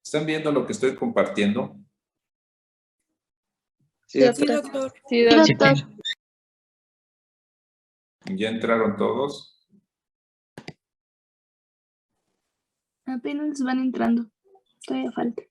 ¿Están viendo lo que estoy compartiendo? Sí, doctor. Sí, doctor. ¿Ya entraron todos? Apenas van entrando. Todavía falta.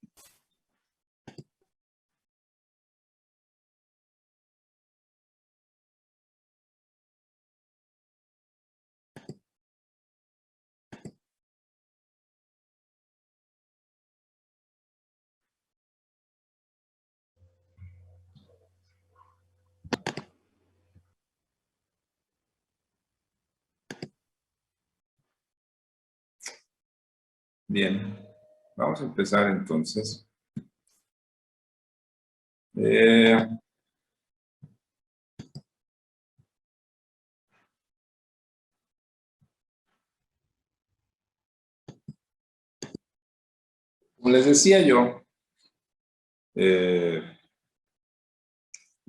Bien, vamos a empezar entonces. Como les decía yo, lo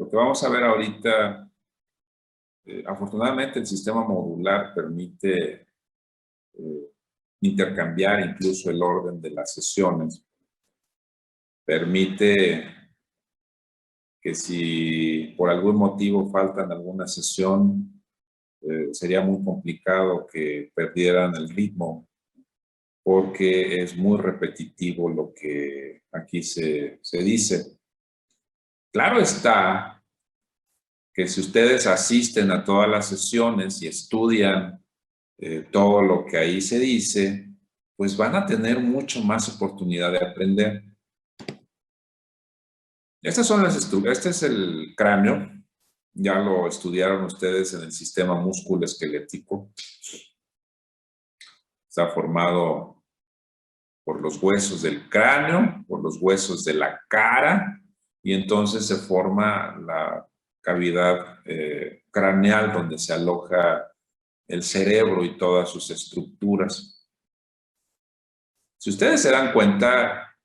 que vamos a ver ahorita, afortunadamente el sistema modular permite intercambiar incluso el orden de las sesiones. Permite que si por algún motivo faltan alguna sesión, sería muy complicado que perdieran el ritmo, porque es muy repetitivo lo que aquí se dice. Claro está que si ustedes asisten a todas las sesiones y estudian todo lo que ahí se dice, pues van a tener mucho más oportunidad de aprender. Estas son las estructuras. Este es el cráneo. Ya lo estudiaron ustedes en el sistema músculo-esquelético. Está formado por los huesos del cráneo, por los huesos de la cara, y entonces se forma la cavidad craneal donde se aloja el cerebro y todas sus estructuras. Si ustedes se dan cuenta,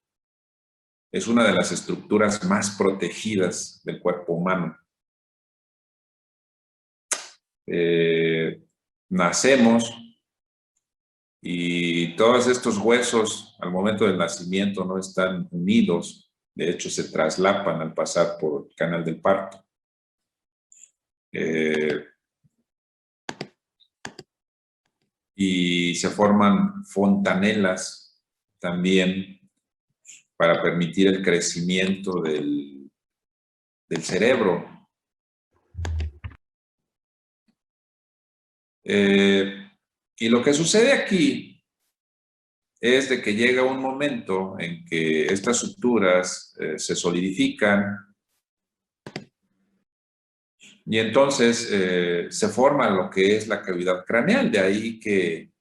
es una de las estructuras más protegidas del cuerpo humano. Nacemos y todos estos huesos al momento del nacimiento no están unidos, de hecho se traslapan al pasar por el canal del parto. Y se forman fontanelas también para permitir el crecimiento del cerebro. Y lo que sucede aquí es de que llega un momento en que estas suturas se solidifican y entonces se forma lo que es la cavidad craneal. De ahí que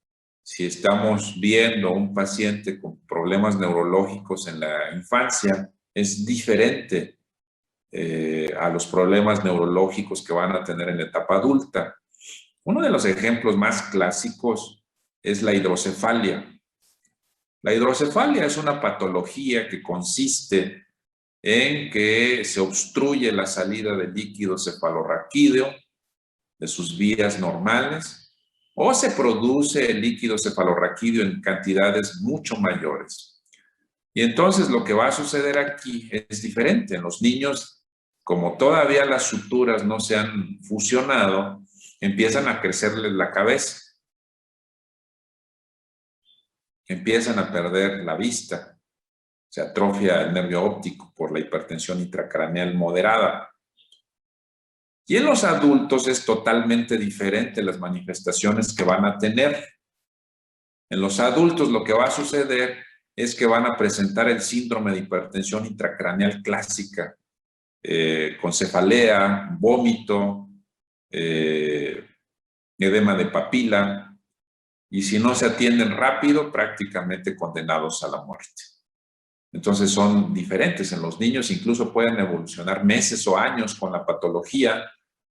si estamos viendo un paciente con problemas neurológicos en la infancia, es diferente a los problemas neurológicos que van a tener en la etapa adulta. Uno de los ejemplos más clásicos es la hidrocefalia. La hidrocefalia es una patología que consiste en que se obstruye la salida del líquido cefalorraquídeo de sus vías normales o se produce el líquido cefalorraquídeo en cantidades mucho mayores. Y entonces lo que va a suceder aquí es diferente. En los niños, como todavía las suturas no se han fusionado, empiezan a crecerles la cabeza. Empiezan a perder la vista. Se atrofia el nervio óptico por la hipertensión intracraneal moderada. Y en los adultos es totalmente diferente las manifestaciones que van a tener. En los adultos lo que va a suceder es que van a presentar el síndrome de hipertensión intracraneal clásica, con cefalea, vómito, edema de papila, y si no se atienden rápido, prácticamente condenados a la muerte. Entonces son diferentes. En los niños incluso pueden evolucionar meses o años con la patología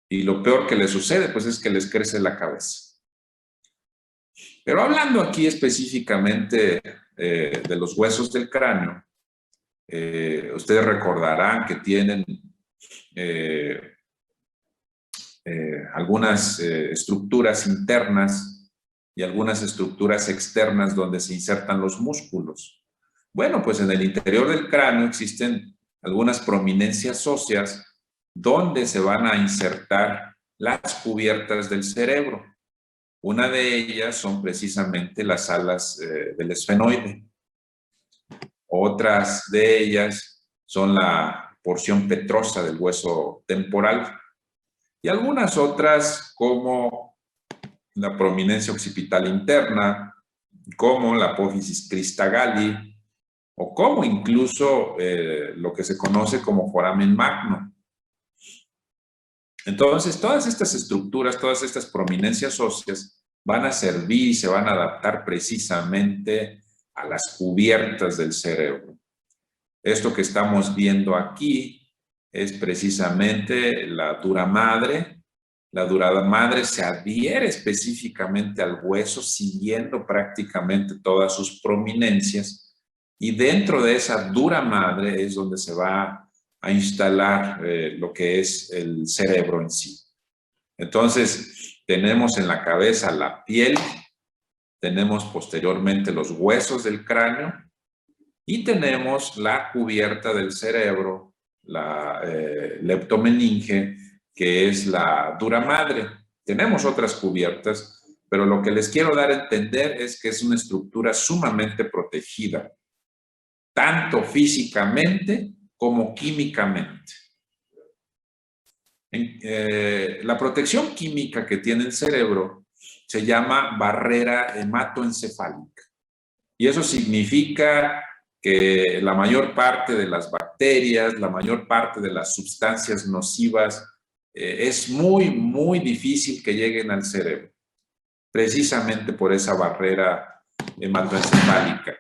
y lo peor que les sucede pues es que les crece la cabeza. Pero hablando aquí específicamente de los huesos del cráneo, ustedes recordarán que tienen algunas estructuras internas y algunas estructuras externas donde se insertan los músculos. Bueno, pues en el interior del cráneo existen algunas prominencias óseas donde se van a insertar las cubiertas del cerebro. Una de ellas son precisamente las alas del esfenoide. Otras de ellas son la porción petrosa del hueso temporal. Y algunas otras como la prominencia occipital interna, como la apófisis crista galli, o como incluso lo que se conoce como foramen magno. Entonces, todas estas estructuras, todas estas prominencias óseas van a servir y se van a adaptar precisamente a las cubiertas del cerebro. Esto que estamos viendo aquí es precisamente la dura madre. La dura madre se adhiere específicamente al hueso, siguiendo prácticamente todas sus prominencias, y dentro de esa dura madre es donde se va a instalar lo que es el cerebro en sí. Entonces, tenemos en la cabeza la piel, tenemos posteriormente los huesos del cráneo y tenemos la cubierta del cerebro, la leptomeninge, que es la dura madre. Tenemos otras cubiertas, pero lo que les quiero dar a entender es que es una estructura sumamente protegida, tanto físicamente como químicamente. La protección química que tiene el cerebro se llama barrera hematoencefálica. Y eso significa que la mayor parte de las bacterias, la mayor parte de las sustancias nocivas, es muy difícil que lleguen al cerebro, precisamente por esa barrera hematoencefálica.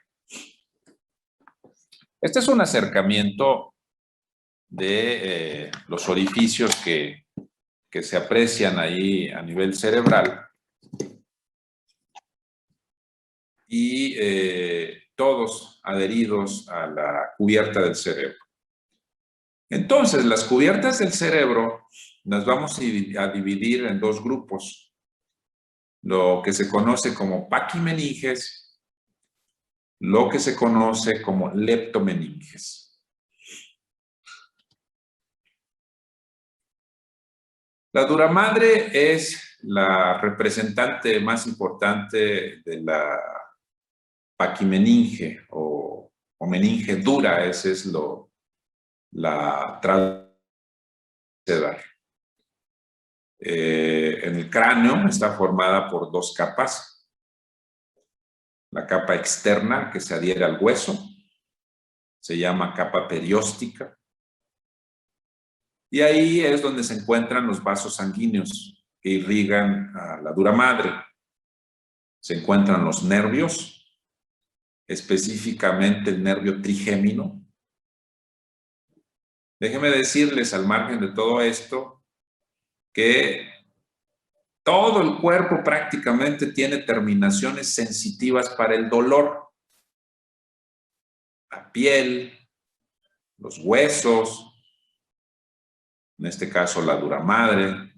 Este es un acercamiento de los orificios que se aprecian ahí a nivel cerebral y todos adheridos a la cubierta del cerebro. Entonces, las cubiertas del cerebro las vamos a dividir en dos grupos, lo que se conoce como paquimeninges, lo que se conoce como leptomeninges. La dura madre es la representante más importante de la paquimeninge o meninge dura, esa es la traducción. En el cráneo está formada por dos capas. La capa externa que se adhiere al hueso se llama capa perióstica. Y ahí es donde se encuentran los vasos sanguíneos que irrigan a la dura madre. Se encuentran los nervios, específicamente el nervio trigémino. Déjenme decirles al margen de todo esto que todo el cuerpo prácticamente tiene terminaciones sensitivas para el dolor. La piel, los huesos, en este caso la dura madre,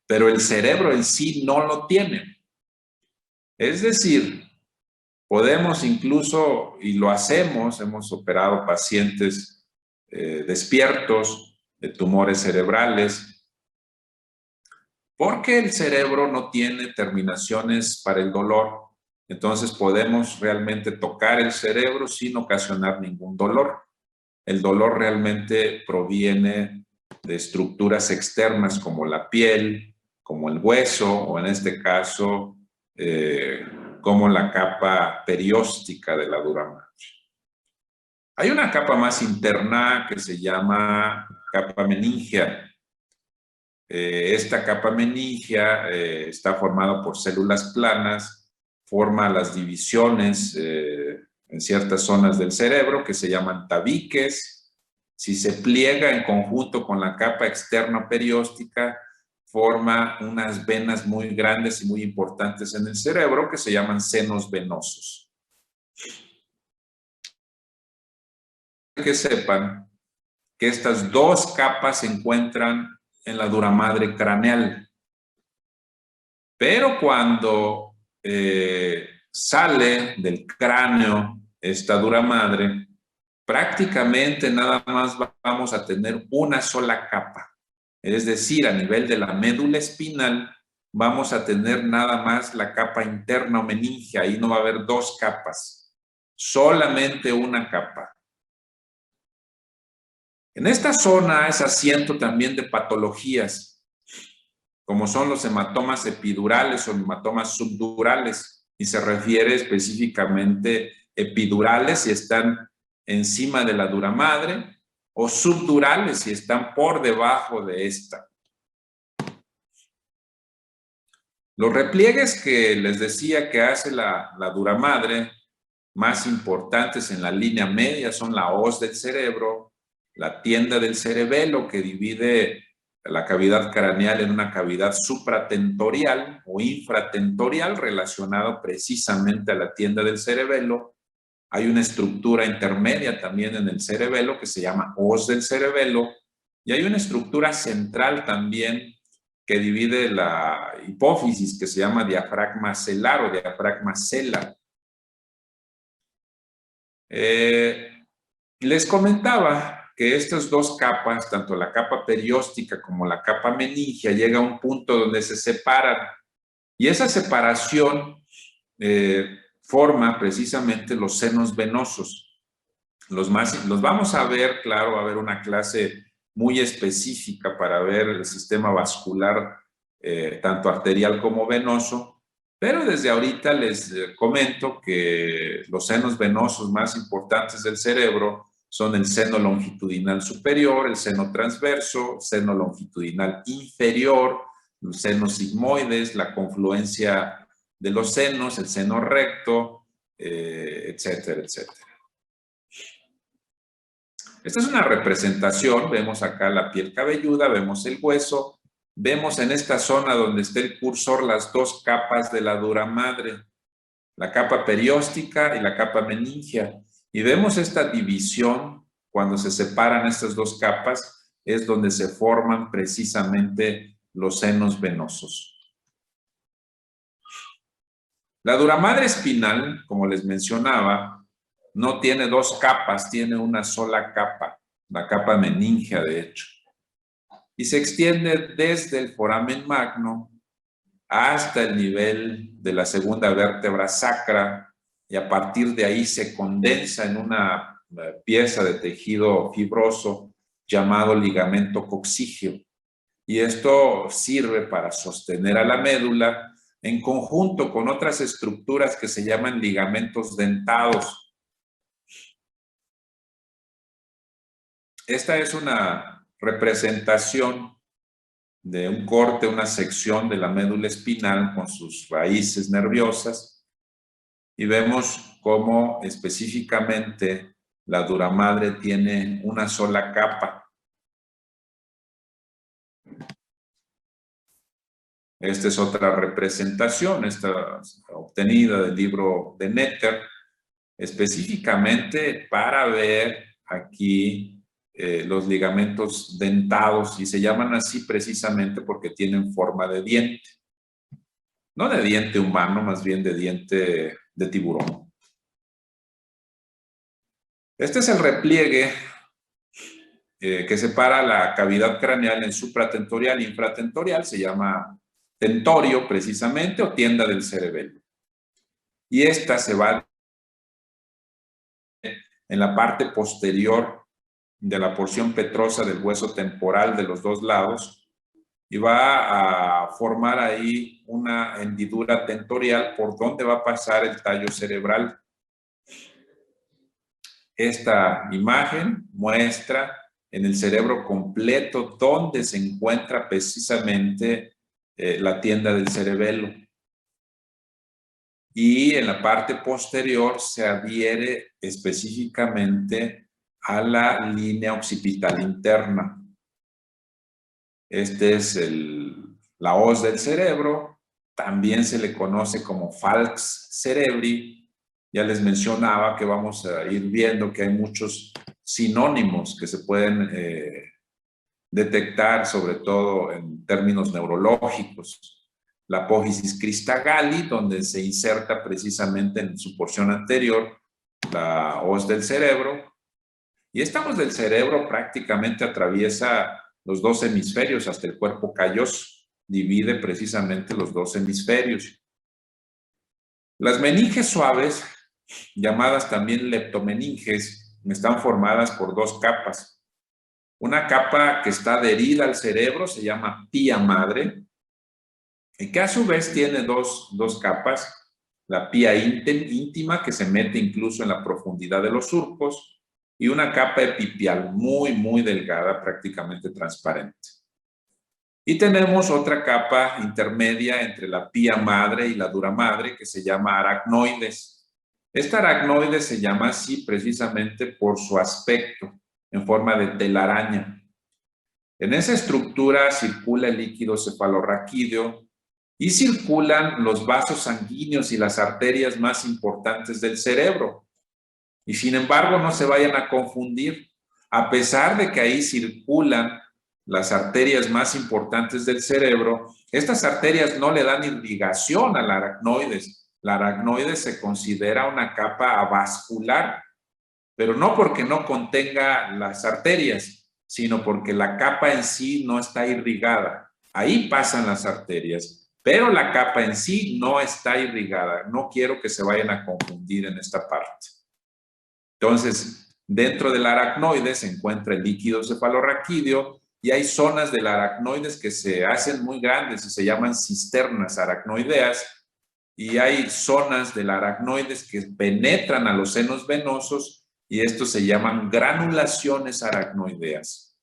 pero el cerebro en sí no lo tiene. Es decir, podemos incluso, y lo hacemos, hemos operado pacientes despiertos de tumores cerebrales, porque el cerebro no tiene terminaciones para el dolor. Entonces podemos realmente tocar el cerebro sin ocasionar ningún dolor. El dolor realmente proviene de estructuras externas como la piel, como el hueso, o en este caso, como la capa perióstica de la dura madre. Hay una capa más interna que se llama capa meningea. Esta capa meningea está formada por células planas, forma las divisiones en ciertas zonas del cerebro que se llaman tabiques. Si se pliega en conjunto con la capa externa perióstica, forma unas venas muy grandes y muy importantes en el cerebro que se llaman senos venosos. Que sepan que estas dos capas se encuentran en la dura madre craneal. Pero cuando sale del cráneo esta dura madre, prácticamente nada más vamos a tener una sola capa. Es decir, a nivel de la médula espinal, vamos a tener nada más la capa interna o meningia. Ahí no va a haber dos capas, solamente una capa. En esta zona es asiento también de patologías, como son los hematomas epidurales o hematomas subdurales, y se refiere específicamente epidurales si están encima de la dura madre, o subdurales si están por debajo de esta. Los repliegues que les decía que hace la dura madre, más importantes en la línea media, son la hoz del cerebro, la tienda del cerebelo, que divide la cavidad craneal en una cavidad supratentorial o infratentorial, relacionado precisamente a la tienda del cerebelo. Hay una estructura intermedia también en el cerebelo que se llama hoz del cerebelo, y hay una estructura central también que divide la hipófisis, que se llama diafragma celar o diafragma cela. Les comentaba que estas dos capas, tanto la capa perióstica como la capa meningia, llega a un punto donde se separan, y esa separación forma precisamente los senos venosos. Los vamos a ver, claro, va a haber una clase muy específica para ver el sistema vascular, tanto arterial como venoso, pero desde ahorita les comento que los senos venosos más importantes del cerebro son el seno longitudinal superior, el seno transverso, seno longitudinal inferior, los senos sigmoides, la confluencia de los senos, el seno recto, etcétera, etcétera. Esta es una representación, vemos acá la piel cabelluda, vemos el hueso, vemos en esta zona donde está el cursor las dos capas de la dura madre, la capa perióstica y la capa meningia. Y vemos esta división, cuando se separan estas dos capas, es donde se forman precisamente los senos venosos. La dura madre espinal, como les mencionaba, no tiene dos capas, tiene una sola capa, la capa meningia de hecho. Y se extiende desde el foramen magno hasta el nivel de la segunda vértebra sacra, y a partir de ahí se condensa en una pieza de tejido fibroso llamado ligamento coccígeo. Y esto sirve para sostener a la médula en conjunto con otras estructuras que se llaman ligamentos dentados. Esta es una representación de un corte, una sección de la médula espinal con sus raíces nerviosas, y vemos cómo específicamente la dura madre tiene una sola capa. Esta es otra representación, esta obtenida del libro de Netter, específicamente para ver aquí los ligamentos dentados, y se llaman así precisamente porque tienen forma de diente. No de diente humano, más bien de diente de tiburón. Este es el repliegue que separa la cavidad craneal en supratentorial e infratentorial, se llama tentorio precisamente, o tienda del cerebelo. Y esta se va en la parte posterior de la porción petrosa del hueso temporal de los dos lados, y va a formar ahí una hendidura tentorial por donde va a pasar el tallo cerebral. Esta imagen muestra en el cerebro completo donde se encuentra precisamente la tienda del cerebelo. Y en la parte posterior se adhiere específicamente a la línea occipital interna. Este es la hoz del cerebro, también se le conoce como falx cerebri. Ya les mencionaba que vamos a ir viendo que hay muchos sinónimos que se pueden detectar, sobre todo en términos neurológicos. La apófisis Christagalli, donde se inserta precisamente en su porción anterior la hoz del cerebro. Y esta hoz del cerebro prácticamente atraviesa los dos hemisferios hasta el cuerpo calloso. Divide precisamente los dos hemisferios. Las meninges suaves, llamadas también leptomeninges, están formadas por dos capas. Una capa que está adherida al cerebro se llama pía madre, y que a su vez tiene dos capas. La pía íntima, que se mete incluso en la profundidad de los surcos, y una capa epipial muy, muy delgada, prácticamente transparente. Y tenemos otra capa intermedia entre la pía madre y la dura madre, que se llama aracnoides. Esta aracnoide se llama así precisamente por su aspecto, en forma de telaraña. En esa estructura circula el líquido cefalorraquídeo y circulan los vasos sanguíneos y las arterias más importantes del cerebro. Y sin embargo, no se vayan a confundir. A pesar de que ahí circulan las arterias más importantes del cerebro, estas arterias no le dan irrigación a la aracnoides. La aracnoides se considera una capa avascular, pero no porque no contenga las arterias, sino porque la capa en sí no está irrigada. Ahí pasan las arterias, pero la capa en sí no está irrigada. No quiero que se vayan a confundir en esta parte. Entonces, dentro del aracnoide se encuentra el líquido cefalorraquídeo y hay zonas del aracnoides que se hacen muy grandes y se llaman cisternas aracnoideas, y hay zonas del aracnoides que penetran a los senos venosos y estos se llaman granulaciones aracnoideas.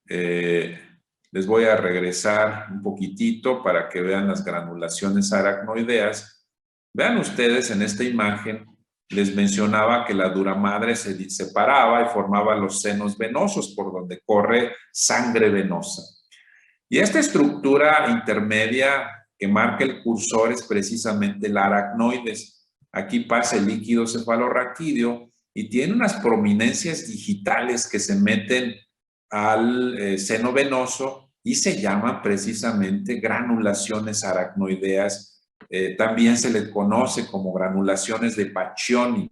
Les voy a regresar un poquitito para que vean las granulaciones aracnoideas. Vean ustedes en esta imagen, les mencionaba que la dura madre se separaba y formaba los senos venosos por donde corre sangre venosa. Y esta estructura intermedia que marca el cursor es precisamente la aracnoides. Aquí pasa el líquido cefalorraquídeo y tiene unas prominencias digitales que se meten al seno venoso y se llaman precisamente granulaciones aracnoideas. También se les conoce como granulaciones de Pacchioni.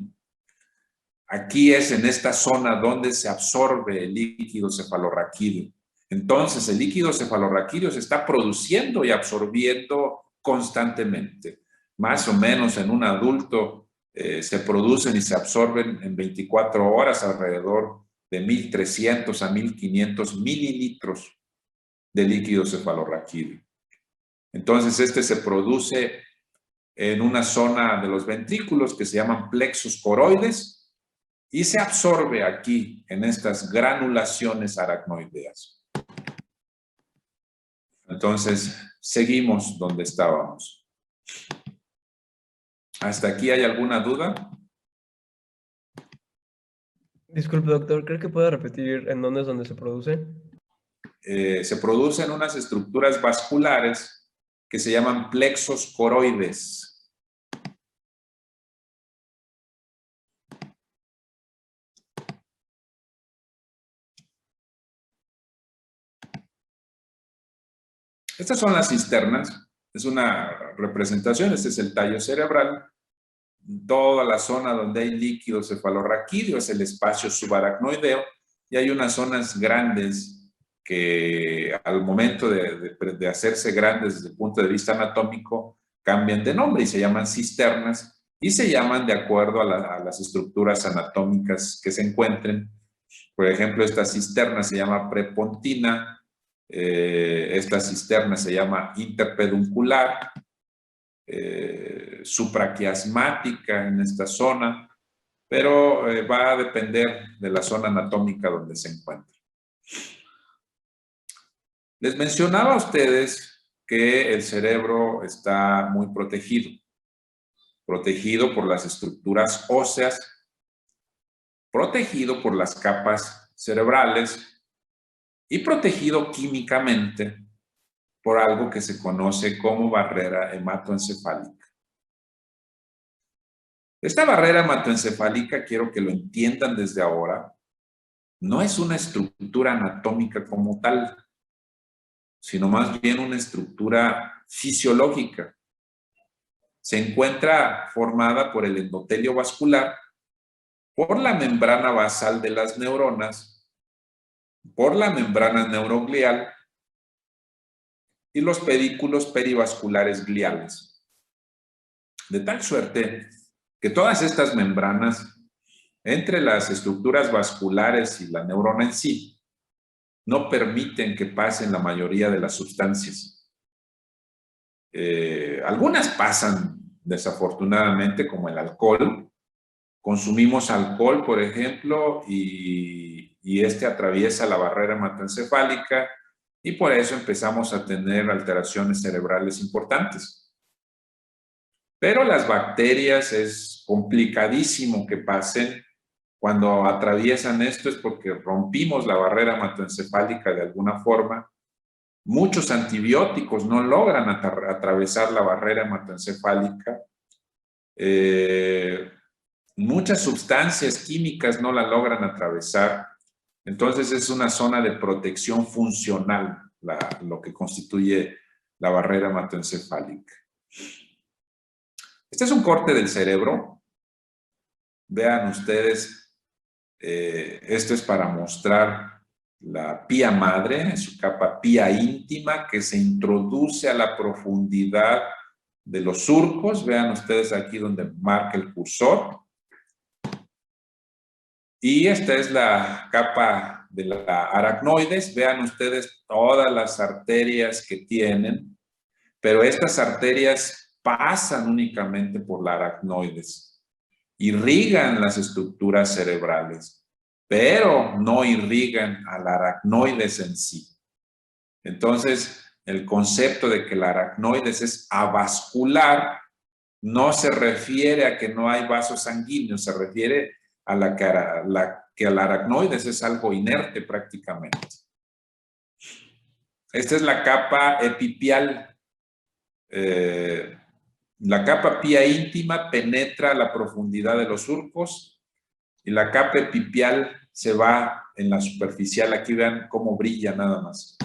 Aquí es en esta zona donde se absorbe el líquido cefalorraquídeo. Entonces, el líquido cefalorraquídeo se está produciendo y absorbiendo constantemente. Más o menos en un adulto se producen y se absorben en 24 horas alrededor de 1.300 a 1.500 mililitros de líquido cefalorraquídeo. Entonces, este se produce en una zona de los ventrículos que se llaman plexos coroides y se absorbe aquí en estas granulaciones aracnoideas. Entonces, seguimos donde estábamos. ¿Hasta aquí hay alguna duda? Disculpe, doctor, ¿cree que pueda repetir en dónde es donde se produce? Se producen unas estructuras vasculares que se llaman plexos coroides. Estas son las cisternas, es una representación, este es el tallo cerebral. Toda la zona donde hay líquido cefalorraquídeo es el espacio subaracnoideo y hay unas zonas grandes que al momento de hacerse grandes desde el punto de vista anatómico cambian de nombre y se llaman cisternas y se llaman de acuerdo a las estructuras anatómicas que se encuentren. Por ejemplo, esta cisterna se llama prepontina. Esta cisterna se llama interpeduncular, supraquiasmática en esta zona, pero va a depender de la zona anatómica donde se encuentra. Les mencionaba a ustedes que el cerebro está muy protegido por las estructuras óseas, protegido por las capas cerebrales, y protegido químicamente por algo que se conoce como barrera hematoencefálica. Esta barrera hematoencefálica, quiero que lo entiendan desde ahora, no es una estructura anatómica como tal, sino más bien una estructura fisiológica. se encuentra formada por el endotelio vascular, por la membrana basal de las neuronas, por la membrana neuroglial y los pedículos perivasculares gliales. De tal suerte que todas estas membranas, entre las estructuras vasculares y la neurona en sí, no permiten que pasen la mayoría de las sustancias. Algunas pasan desafortunadamente, como el alcohol. Consumimos alcohol, por ejemplo, y este atraviesa la barrera hematoencefálica y por eso empezamos a tener alteraciones cerebrales importantes. Pero las bacterias es complicadísimo que pasen. Cuando atraviesan esto es porque rompimos la barrera hematoencefálica de alguna forma. Muchos antibióticos no logran atravesar la barrera hematoencefálica. Muchas sustancias químicas no la logran atravesar. Entonces es una zona de protección funcional lo que constituye la barrera hematoencefálica. Este es un corte del cerebro. Vean ustedes, esto es para mostrar la pía madre en su capa pía íntima que se introduce a la profundidad de los surcos. Vean ustedes aquí donde marca el cursor. Y esta es la capa de la aracnoides. Vean ustedes todas las arterias que tienen, pero estas arterias pasan únicamente por la aracnoides. Irrigan las estructuras cerebrales, pero no irrigan a la aracnoides en sí. Entonces, el concepto de que la aracnoides es avascular no se refiere a que no hay vasos sanguíneos, se refiere a que la aracnoides es algo inerte prácticamente. Esta es la capa epipial. La capa pía íntima penetra a la profundidad de los surcos y la capa epipial se va en la superficial. Aquí vean cómo brilla nada más.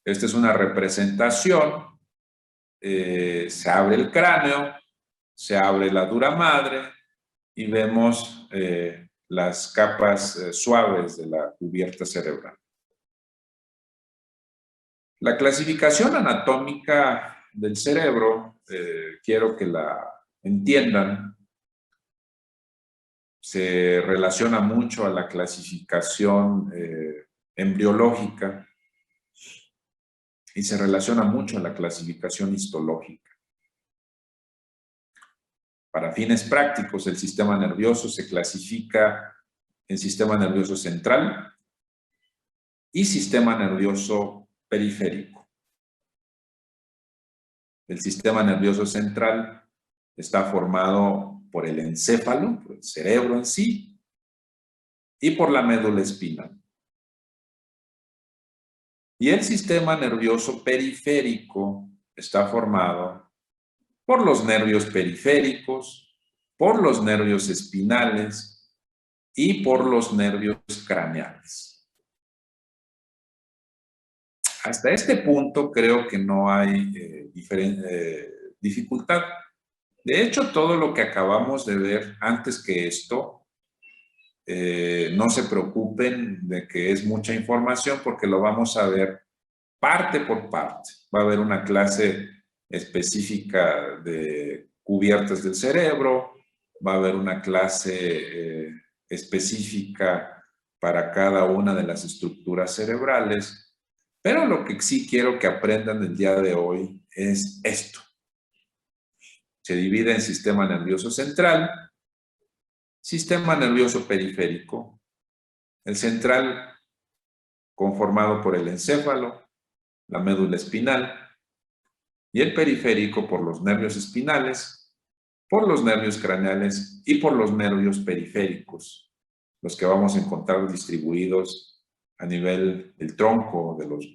Esta es una representación. Se abre el cráneo, se abre la dura madre y vemos las capas suaves de la cubierta cerebral. La clasificación anatómica del cerebro, quiero que la entiendan, se relaciona mucho a la clasificación embriológica y se relaciona mucho a la clasificación histológica. Para fines prácticos, el sistema nervioso se clasifica en sistema nervioso central y sistema nervioso periférico. El sistema nervioso central está formado por el encéfalo, por el cerebro en sí, y por la médula espinal. Y el sistema nervioso periférico está formado por los nervios periféricos, por los nervios espinales y por los nervios craneales. Hasta este punto creo que no hay dificultad. De hecho, todo lo que acabamos de ver antes que esto, no se preocupen de que es mucha información porque lo vamos a ver parte por parte. Va a haber una clase específica de cubiertas del cerebro, va a haber una clase específica para cada una de las estructuras cerebrales, pero lo que sí quiero que aprendan el día de hoy es esto. Se divide en sistema nervioso central, sistema nervioso periférico, el central conformado por el encéfalo, la médula espinal, y el periférico por los nervios espinales, por los nervios craneales y por los nervios periféricos, los que vamos a encontrar distribuidos a nivel del tronco, de los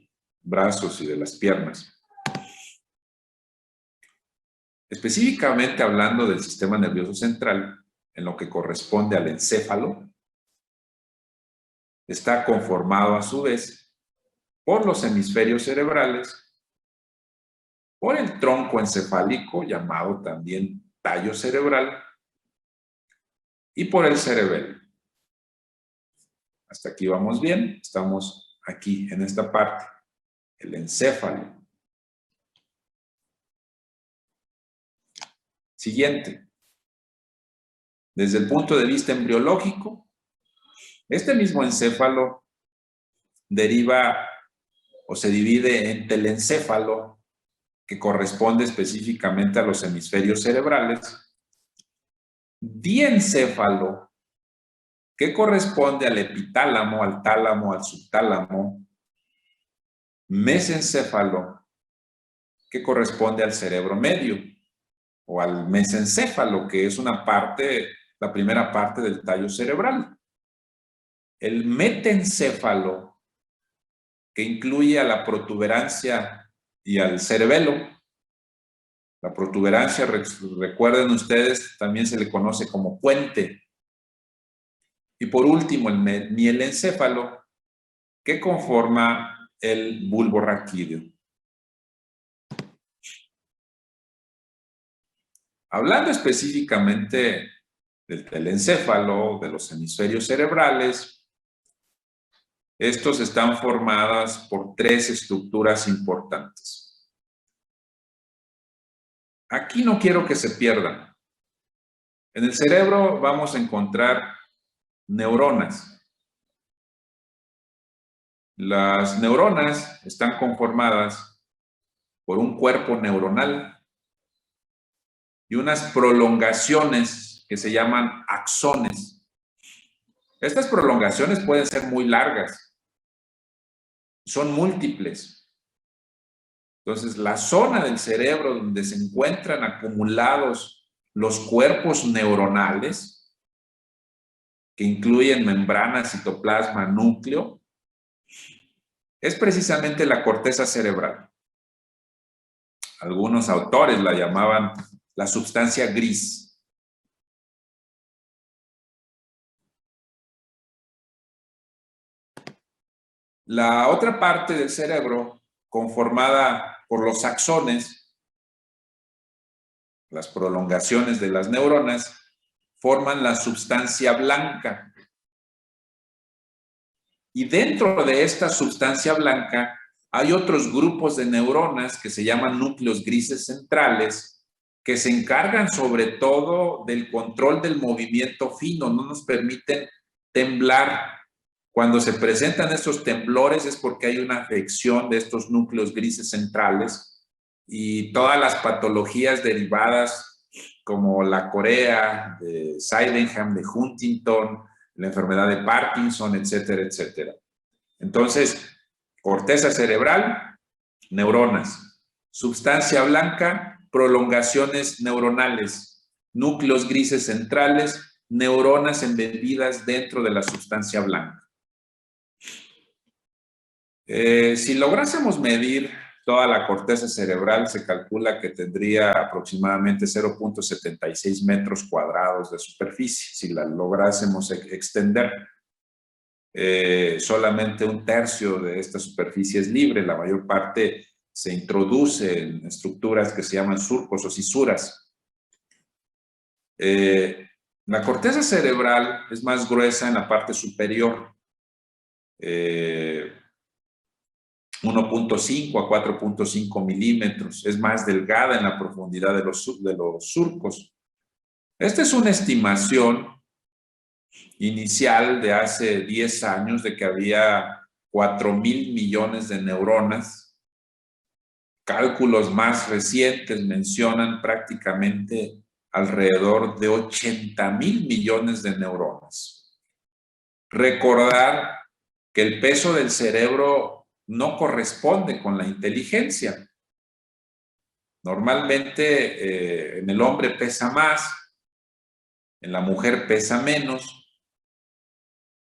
brazos y de las piernas. Específicamente hablando del sistema nervioso central, en lo que corresponde al encéfalo, está conformado a su vez por los hemisferios cerebrales por el tronco encefálico, llamado también tallo cerebral, y por el cerebelo. Hasta aquí vamos bien, estamos aquí en esta parte, el encéfalo. Siguiente. Desde el punto de vista embriológico, este mismo encéfalo deriva o se divide en telencéfalo, que corresponde específicamente a los hemisferios cerebrales, diencéfalo, que corresponde al epitálamo, al tálamo, al subtálamo, mesencéfalo, que corresponde al cerebro medio, o al mesencéfalo, que es una parte, la primera parte del tallo cerebral. El metencéfalo, que incluye a la protuberancia y al cerebelo. La protuberancia, recuerden ustedes, también se le conoce como puente. Y por último, el mielencéfalo, que conforma el bulbo raquídeo. Hablando específicamente del telencéfalo, de los hemisferios cerebrales, estos están formados por tres estructuras importantes. Aquí no quiero que se pierdan. En el cerebro vamos a encontrar neuronas. Las neuronas están conformadas por un cuerpo neuronal y unas prolongaciones que se llaman axones. Estas prolongaciones pueden ser muy largas, son múltiples. Entonces, la zona del cerebro donde se encuentran acumulados los cuerpos neuronales, que incluyen membrana, citoplasma, núcleo, es precisamente la corteza cerebral. Algunos autores la llamaban la sustancia gris. La otra parte del cerebro, conformada por los axones, las prolongaciones de las neuronas, forman la sustancia blanca. Y dentro de esta sustancia blanca hay otros grupos de neuronas que se llaman núcleos grises centrales, que se encargan sobre todo del control del movimiento fino, no nos permiten temblar. Cuando se presentan estos temblores es porque hay una afección de estos núcleos grises centrales y todas las patologías derivadas como la corea, de Sydenham, de Huntington, la enfermedad de Parkinson, etcétera, etcétera. Entonces, corteza cerebral, neuronas. Sustancia blanca, prolongaciones neuronales. Núcleos grises centrales, neuronas embebidas dentro de la sustancia blanca. Si lográsemos medir toda la corteza cerebral, se calcula que tendría aproximadamente 0.76 metros cuadrados de superficie, si la lográsemos extender. Solamente un tercio de esta superficie es libre, la mayor parte se introduce en estructuras que se llaman surcos o cisuras. La corteza cerebral es más gruesa en la parte superior, 1.5 a 4.5 milímetros, es más delgada en la profundidad de los surcos. Esta es una estimación inicial de hace 10 años de que había 4,000 millones de neuronas. Cálculos más recientes mencionan prácticamente alrededor de 80,000 millones de neuronas. Recordar que el peso del cerebro no corresponde con la inteligencia. Normalmente en el hombre pesa más, en la mujer pesa menos.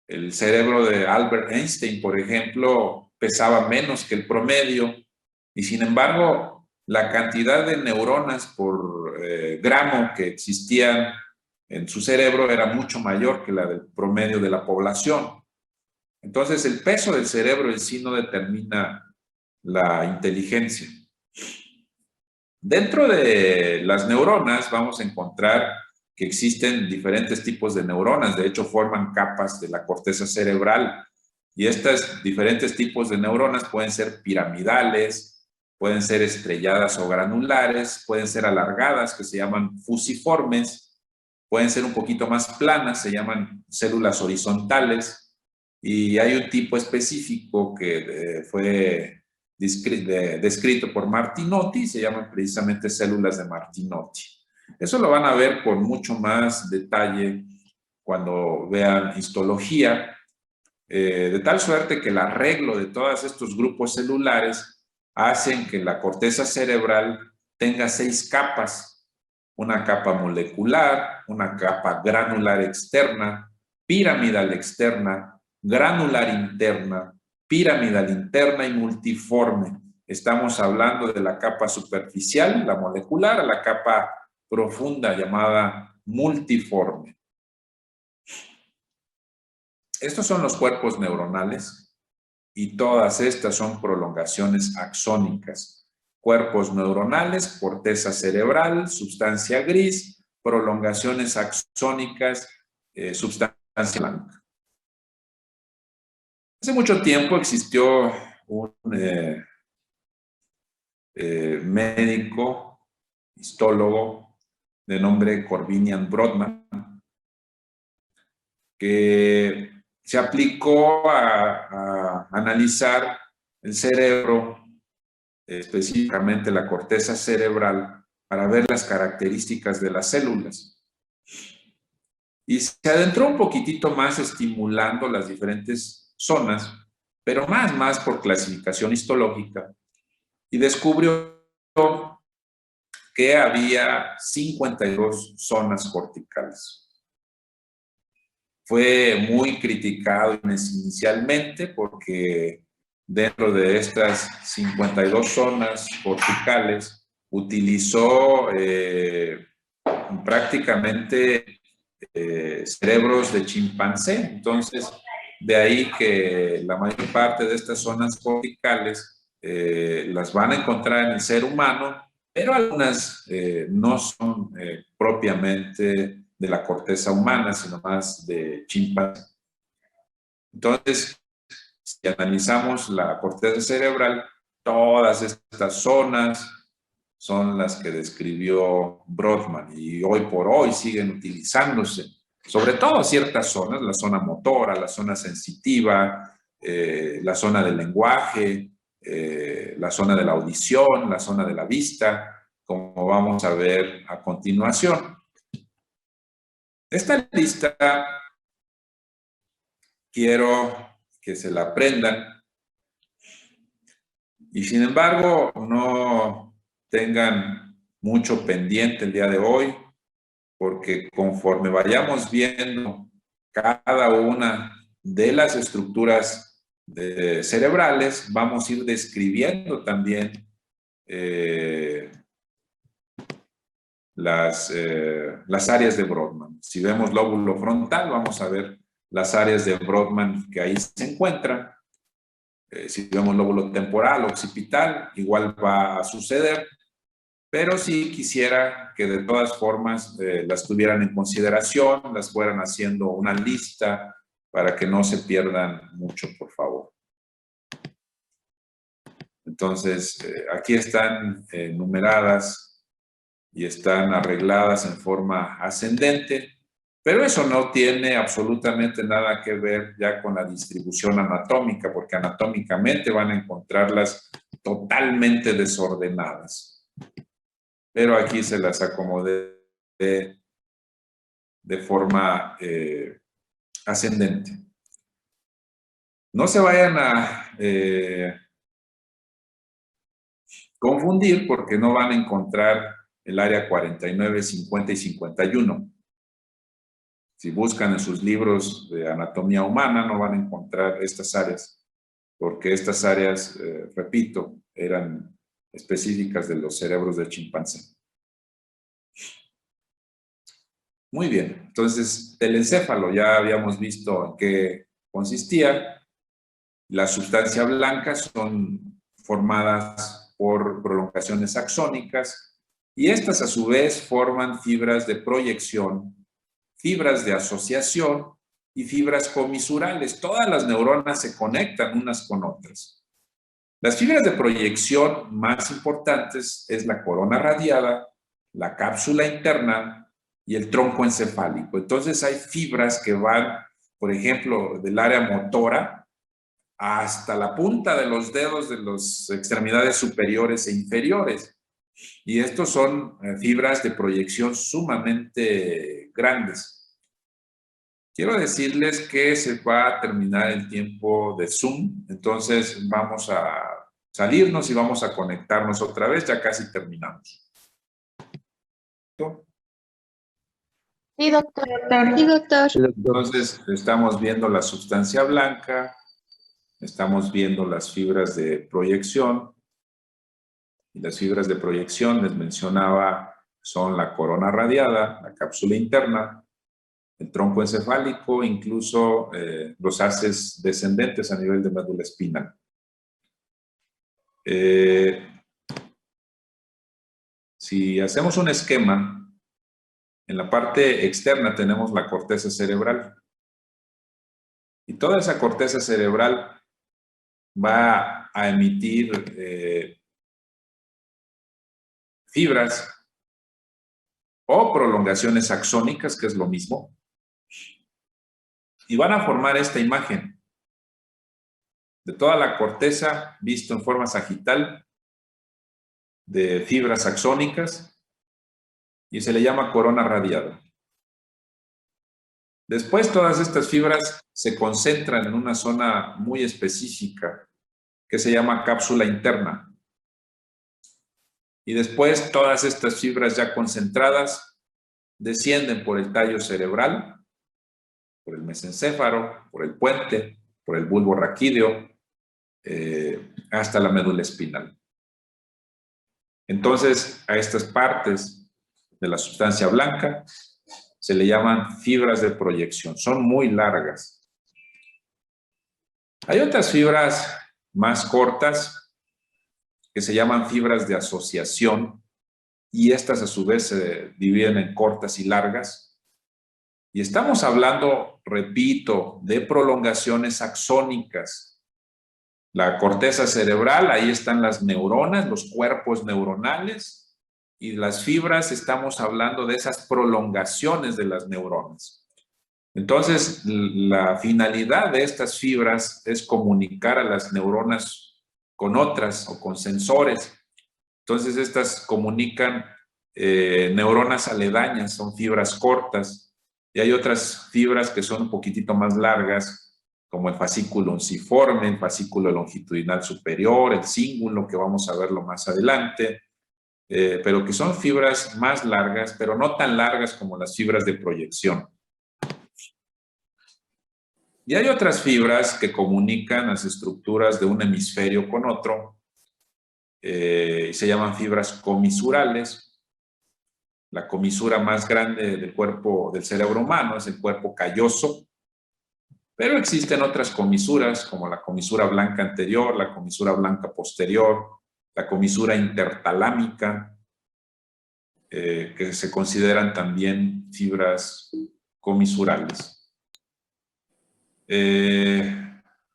El cerebro de Albert Einstein, por ejemplo, pesaba menos que el promedio y sin embargo la cantidad de neuronas por gramo que existían en su cerebro era mucho mayor que la del promedio de la población. Entonces el peso del cerebro en sí no determina la inteligencia. Dentro de las neuronas vamos a encontrar que existen diferentes tipos de neuronas. De hecho, forman capas de la corteza cerebral. Y estos diferentes tipos de neuronas pueden ser piramidales, pueden ser estrelladas o granulares, pueden ser alargadas, que se llaman fusiformes, pueden ser un poquito más planas, se llaman células horizontales. Y hay un tipo específico que fue descrito por Martinotti, se llaman precisamente células de Martinotti. Eso lo van a ver con mucho más detalle cuando vean histología, de tal suerte que el arreglo de todos estos grupos celulares hacen que la corteza cerebral tenga 6 capas, una capa molecular, una capa granular externa, piramidal externa, granular interna, piramidal interna y multiforme. Estamos hablando de la capa superficial, la molecular, a la capa profunda llamada multiforme. Estos son los cuerpos neuronales y todas estas son prolongaciones axónicas. Cuerpos neuronales, corteza cerebral, sustancia gris, prolongaciones axónicas, sustancia blanca. Hace mucho tiempo existió un médico, histólogo, de nombre Corbinian Brodmann, que se aplicó a analizar el cerebro, específicamente la corteza cerebral, para ver las características de las células. Y se adentró un poquitito más estimulando las diferentes zonas, pero más por clasificación histológica, y descubrió que había 52 zonas corticales. Fue muy criticado inicialmente porque dentro de estas 52 zonas corticales utilizó prácticamente cerebros de chimpancé. Entonces, de ahí que la mayor parte de estas zonas corticales las van a encontrar en el ser humano, pero algunas no son propiamente de la corteza humana, sino más de chimpancé. Entonces, si analizamos la corteza cerebral, todas estas zonas son las que describió Brodmann y hoy por hoy siguen utilizándose, sobre todo ciertas zonas, la zona motora, la zona sensitiva, la zona del lenguaje, la zona de la audición, la zona de la vista, como vamos a ver a continuación. Esta lista quiero que se la aprendan y sin embargo no tengan mucho pendiente el día de hoy, porque conforme vayamos viendo cada una de las estructuras cerebrales, vamos a ir describiendo también las áreas de Brodmann. Si vemos lóbulo frontal, vamos a ver las áreas de Brodmann que ahí se encuentran. Si vemos lóbulo temporal, occipital, igual va a suceder. Pero sí quisiera que de todas formas las tuvieran en consideración, las fueran haciendo una lista para que no se pierdan mucho, por favor. Entonces, aquí están numeradas y están arregladas en forma ascendente, pero eso no tiene absolutamente nada que ver ya con la distribución anatómica, porque anatómicamente van a encontrarlas totalmente desordenadas. Pero aquí se las acomodé de forma ascendente. No se vayan a confundir porque no van a encontrar el área 49, 50 y 51. Si buscan en sus libros de anatomía humana no van a encontrar estas áreas, porque estas áreas, repito, eran específicas de los cerebros de chimpancé. Muy bien, entonces el encéfalo ya habíamos visto en qué consistía. La sustancia blanca son formadas por prolongaciones axónicas Y estas a su vez forman fibras de proyección, fibras de asociación y fibras comisurales. Todas las neuronas se conectan unas con otras. Las fibras de proyección más importantes es la corona radiada, la cápsula interna y el tronco encefálico. Entonces hay fibras que van, por ejemplo, del área motora hasta la punta de los dedos de las extremidades superiores e inferiores. Y estos son fibras de proyección sumamente grandes. Quiero decirles que se va a terminar el tiempo de Zoom, entonces vamos a salirnos y vamos a conectarnos otra vez, ya casi terminamos. Sí, doctor. Sí, doctor. Entonces, estamos viendo la sustancia blanca, estamos viendo las fibras de proyección, y las fibras de proyección, les mencionaba, son la corona radiada, la cápsula interna, el tronco encefálico, incluso los haces descendentes a nivel de médula espinal. Si hacemos un esquema, en la parte externa tenemos la corteza cerebral. Y toda esa corteza cerebral va a emitir fibras o prolongaciones axónicas, que es lo mismo, y van a formar esta imagen de toda la corteza visto en forma sagital de fibras axónicas y se le llama corona radiada. Después todas estas fibras se concentran en una zona muy específica que se llama cápsula interna. Y después todas estas fibras ya concentradas descienden por el tallo cerebral, por el mesencéfalo, por el puente, por el bulbo raquídeo, hasta la médula espinal. Entonces, a estas partes de la sustancia blanca se le llaman fibras de proyección. Son muy largas. Hay otras fibras más cortas que se llaman fibras de asociación y estas a su vez se dividen en cortas y largas. Y estamos hablando, repito, de prolongaciones axónicas. La corteza cerebral, ahí están las neuronas, los cuerpos neuronales, y las fibras, estamos hablando de esas prolongaciones de las neuronas. Entonces, la finalidad de estas fibras es comunicar a las neuronas con otras o con sensores. Entonces, estas comunican neuronas aledañas, son fibras cortas. Y hay otras fibras que son un poquitito más largas, como el fascículo unciforme, el fascículo longitudinal superior, el cíngulo, que vamos a verlo más adelante, pero que son fibras más largas, pero no tan largas como las fibras de proyección. Y hay otras fibras que comunican las estructuras de un hemisferio con otro, y se llaman fibras comisurales. La comisura más grande del cuerpo, del cerebro humano, es el cuerpo calloso, pero existen otras comisuras, como la comisura blanca anterior, la comisura blanca posterior, la comisura intertalámica, que se consideran también fibras comisurales.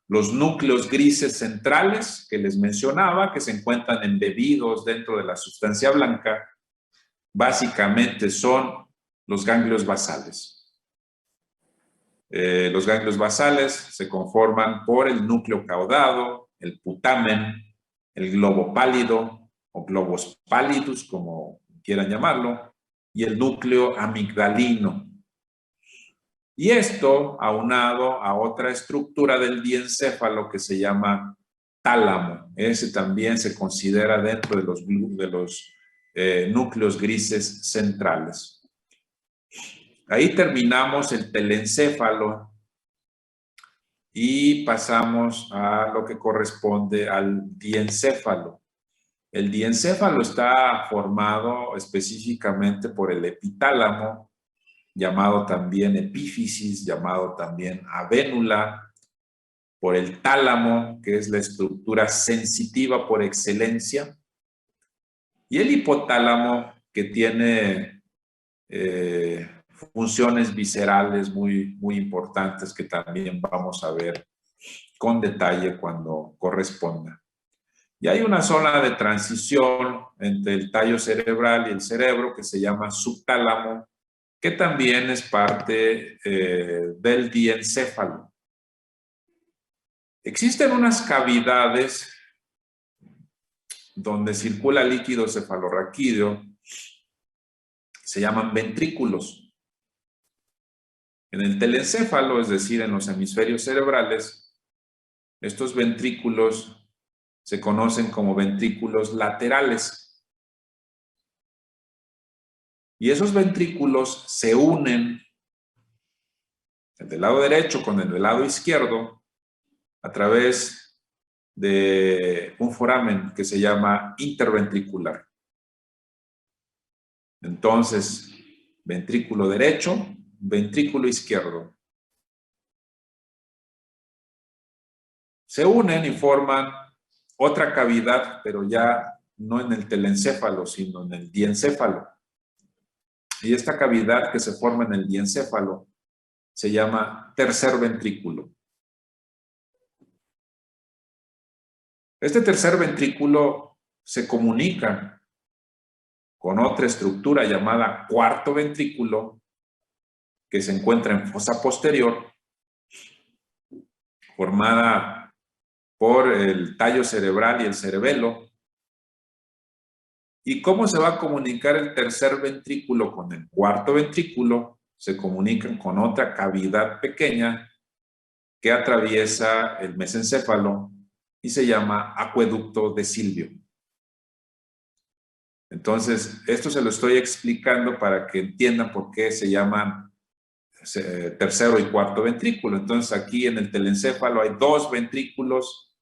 Los núcleos grises centrales que les mencionaba, que se encuentran embebidos dentro de la sustancia blanca, básicamente son los ganglios basales. Los ganglios basales se conforman por el núcleo caudado, el putamen, el globo pálido o globus pallidus, como quieran llamarlo, y el núcleo amigdalino. Y esto aunado a otra estructura del diencéfalo que se llama tálamo. Ese también se considera dentro de los núcleos grises centrales. Ahí terminamos el telencéfalo y pasamos a lo que corresponde al diencéfalo. El diencéfalo está formado específicamente por el epitálamo, llamado también epífisis, llamado también avénula, por el tálamo, que es la estructura sensitiva por excelencia, y el hipotálamo, que tiene funciones viscerales muy importantes que también vamos a ver con detalle cuando corresponda. Y hay una zona de transición entre el tallo cerebral y el cerebro que se llama subtálamo, que también es parte del diencéfalo. Existen unas cavidades donde circula líquido cefalorraquídeo, se llaman ventrículos. En el telencéfalo, es decir, en los hemisferios cerebrales, estos ventrículos se conocen como ventrículos laterales. Y esos ventrículos se unen, el del lado derecho con el del lado izquierdo, a través de un foramen que se llama interventricular. Entonces, ventrículo derecho, ventrículo izquierdo. Se unen y forman otra cavidad, pero ya no en el telencéfalo, sino en el diencéfalo. Y esta cavidad que se forma en el diencéfalo se llama tercer ventrículo. Este tercer ventrículo se comunica con otra estructura llamada cuarto ventrículo, que se encuentra en fosa posterior, formada por el tallo cerebral y el cerebelo. ¿Y cómo se va a comunicar el tercer ventrículo con el cuarto ventrículo? Se comunican con otra cavidad pequeña que atraviesa el mesencéfalo y se llama acueducto de Silvio. Entonces, esto se lo estoy explicando para que entiendan por qué se llaman tercero y cuarto ventrículo. Entonces, aquí en el telencéfalo hay dos ventrículos,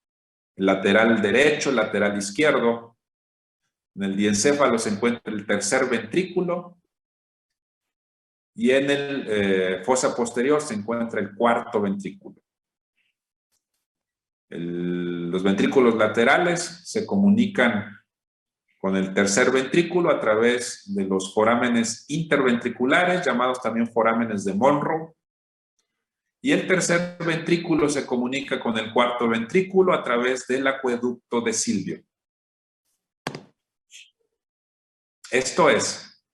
el lateral derecho, el lateral izquierdo. En el diencéfalo se encuentra el tercer ventrículo y en el fosa posterior se encuentra el cuarto ventrículo. Los ventrículos laterales se comunican con el tercer ventrículo a través de los forámenes interventriculares, llamados también forámenes de Monro. Y el tercer ventrículo se comunica con el cuarto ventrículo a través del acueducto de Silvio. Esto es,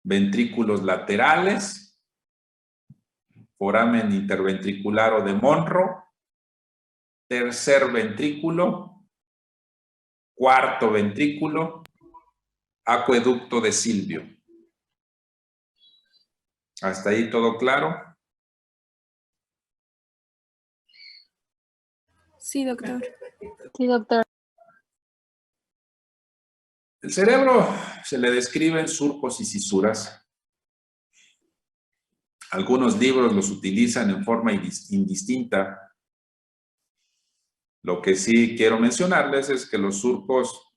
ventrículos laterales, foramen interventricular o de Monro, tercer ventrículo, cuarto ventrículo, acueducto de Silvio. ¿Hasta ahí todo claro? Sí, doctor. Sí, doctor. El cerebro se le describen surcos y cisuras. Algunos libros los utilizan en forma indistinta. Lo que sí quiero mencionarles es que los surcos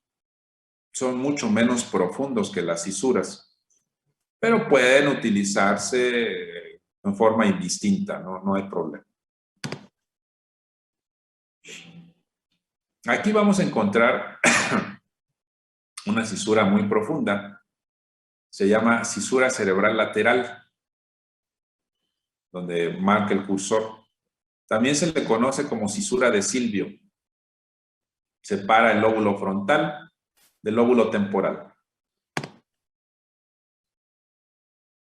son mucho menos profundos que las cisuras, pero pueden utilizarse en forma indistinta, no hay problema. Aquí vamos a encontrar una cisura muy profunda. Se llama cisura cerebral lateral, donde marca el cursor. También se le conoce como cisura de Silvio. Separa el lóbulo frontal del lóbulo temporal.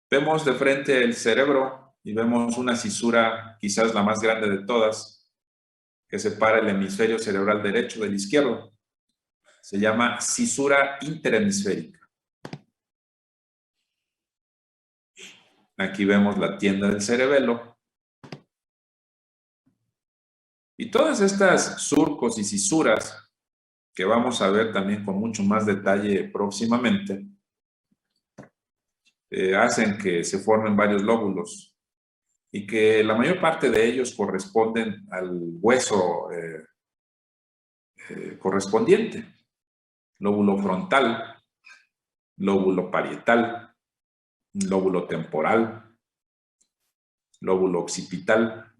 Vemos de frente el cerebro y vemos una cisura, quizás la más grande de todas, que separa el hemisferio cerebral derecho del izquierdo. Se llama cisura interhemisférica. Aquí vemos la tienda del cerebelo. Y todas estas surcos y cisuras, que vamos a ver también con mucho más detalle próximamente, hacen que se formen varios lóbulos y que la mayor parte de ellos corresponden al hueso correspondiente. Lóbulo frontal, lóbulo parietal, lóbulo temporal, lóbulo occipital.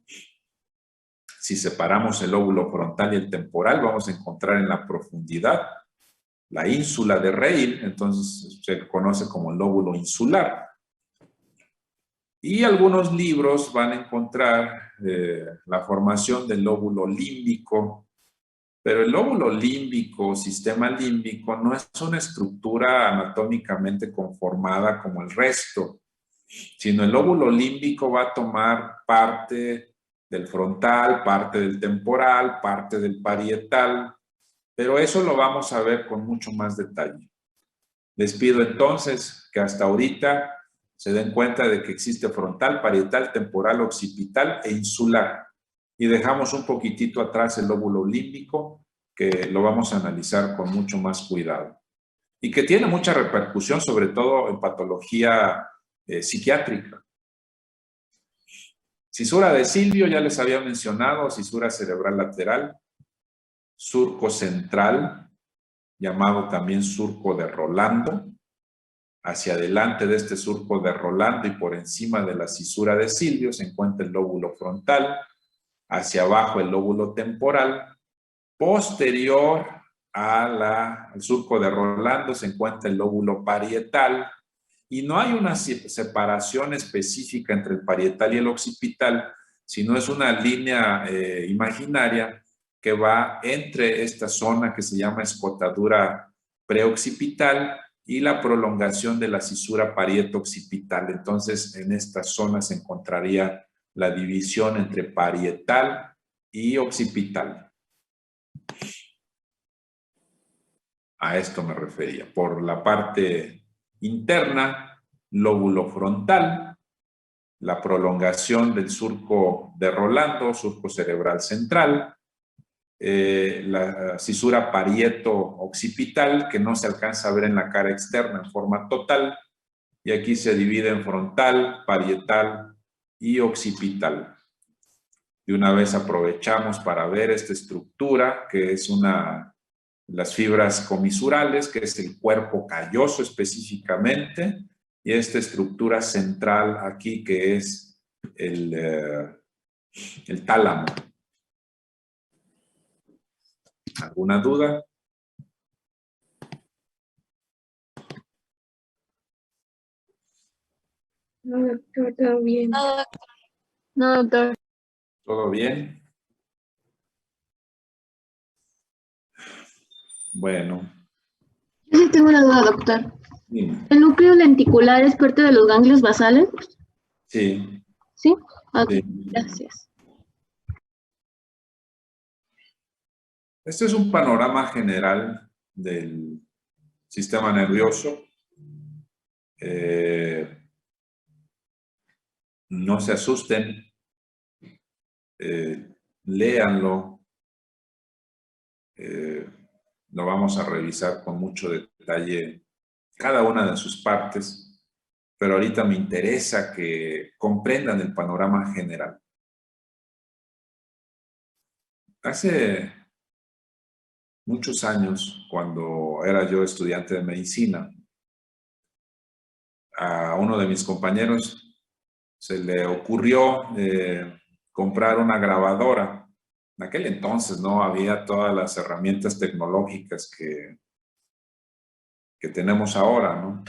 Si separamos el lóbulo frontal y el temporal, vamos a encontrar en la profundidad la ínsula de Reil, entonces se conoce como el lóbulo insular. Y algunos libros van a encontrar la formación del lóbulo límbico, pero el lóbulo límbico, sistema límbico, no es una estructura anatómicamente conformada como el resto, sino el lóbulo límbico va a tomar parte del frontal, parte del temporal, parte del parietal, pero eso lo vamos a ver con mucho más detalle. Les pido entonces que hasta ahorita se den cuenta de que existe frontal, parietal, temporal, occipital e insular. Y dejamos un poquitito atrás el lóbulo límbico, que lo vamos a analizar con mucho más cuidado. Y que tiene mucha repercusión, sobre todo en patología psiquiátrica. Cisura de Silvio, ya les había mencionado, cisura cerebral lateral, surco central, llamado también surco de Rolando. Hacia adelante de este surco de Rolando y por encima de la cisura de Silvio se encuentra el lóbulo frontal, hacia abajo el lóbulo temporal, posterior al surco de Rolando se encuentra el lóbulo parietal y no hay una separación específica entre el parietal y el occipital, sino es una línea imaginaria que va entre esta zona que se llama escotadura preoccipital y la prolongación de la cisura parieto-occipital. Entonces, en esta zona se encontraría la división entre parietal y occipital. A esto me refería. Por la parte interna, lóbulo frontal, la prolongación del surco de Rolando, surco cerebral central, la cisura parieto-occipital, que no se alcanza a ver en la cara externa en forma total, y aquí se divide en frontal, parietal y occipital. De una vez aprovechamos para ver esta estructura, que es las fibras comisurales, que es el cuerpo calloso específicamente, y esta estructura central aquí, que es el tálamo. ¿Alguna duda? No, doctor, todo bien. No, doctor. ¿Todo bien? Bueno. Yo sí tengo una duda, doctor. Dime. ¿El núcleo lenticular es parte de los ganglios basales? Sí. ¿Sí? Ok, Sí. gracias. Este es un panorama general del sistema nervioso. No se asusten. Léanlo. Lo vamos a revisar con mucho detalle cada una de sus partes, pero ahorita me interesa que comprendan el panorama general. Hace muchos años, cuando era yo estudiante de medicina, a uno de mis compañeros se le ocurrió comprar una grabadora. En aquel entonces no había todas las herramientas tecnológicas que tenemos ahora, ¿no?